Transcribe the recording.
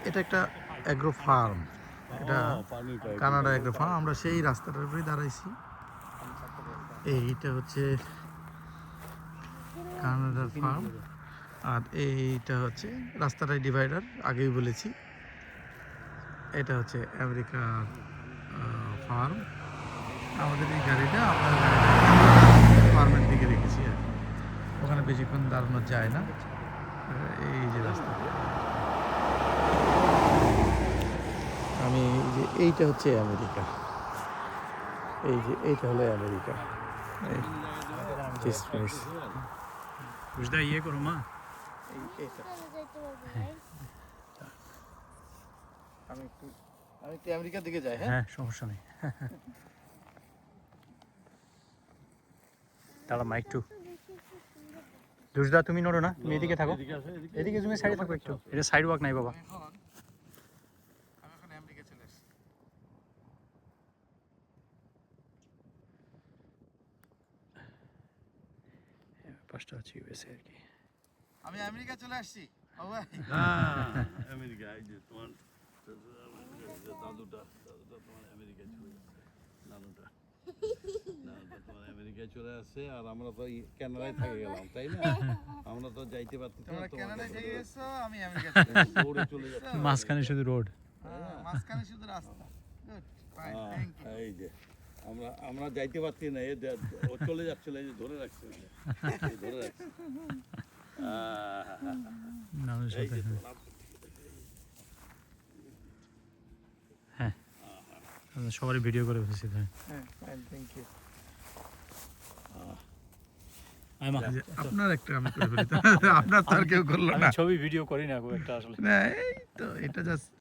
এটা একটা agro farm, এটা কানাডা অ্যাগ্রো ফার্ম। আমরা সেই রাস্তাটার উপরে দাঁড়াইছি। এইটা হচ্ছে কানাডার ফার্ম, আর এইটা হচ্ছে রাস্তাটাই ডিভাইডার, আগেই বলেছি। এটা হচ্ছে আমেরিকার ফার্ম। আমাদের এই গাড়িটা আমরা ফার্মের দিকে রেখেছি আর কি। ওখানে বেশিক্ষণ দাঁড়ানো যায় না। এই যে রাস্তা, আমি এই যে এইটা হচ্ছে আমেরিকা, এই যে এইটা হলো আমেরিকা। বুঝদা ইয়ে করো মা। আমি একটু আমেরিকার দিকে যাই। হ্যাঁ, হ্যাঁ সমস্যা নেই। তাহলে মাইক টু দুজদা তুমি নড়ো না, তুমি এদিকে থাকো, এদিকে তুমি সাইডে থাকো একটু, এটা সাইড ওয়াক নাই বাবা। আমি এখন আমেরিকা চলে এসেছি। পাঁচটা হচ্ছে ইউএসএ আর কি। আমি আমেরিকা চলে আসছি। ও ভাই, আমেরিকা, এই যে তোমার দাদুটা তোমার আমেরিকায় চলে গেছে, নানুটা তোমার আমেরিকায় চলে আসছে, আর আমরা তো কানাডায় থেকে গেলাম, তাই না? আমরা তো যাইতে পারতেছি না, তোমরা তোমার কানাডায় কাছে থেকে এসেছো, আমি আমেরিকা চলে এসেছি। দৌড়ে চলে যাচ্ছে। মাঝখানে শুধু রোড। মাঝখানে শুধু রাস্তা। Good, fine, thank you. এই যে আমরা যাইতে পারছি না, ও চলে যাচ্ছিল, এই যে ধরে রাখছে, এই ধরে রাখছে। নানুর এই সাথে যে হ্যাঁ, আমরা সবারই ভিডিও করে ফেলছি। হ্যাঁ, ফাইন, থ্যাংক ইউ। আপনার একটা আমি করে ফেলি তো। আপনার তো আর কেউ করলো আমি না। ছবি ভিডিও করি না খুব একটা আসলে। না, এই তো এটা জাস্ট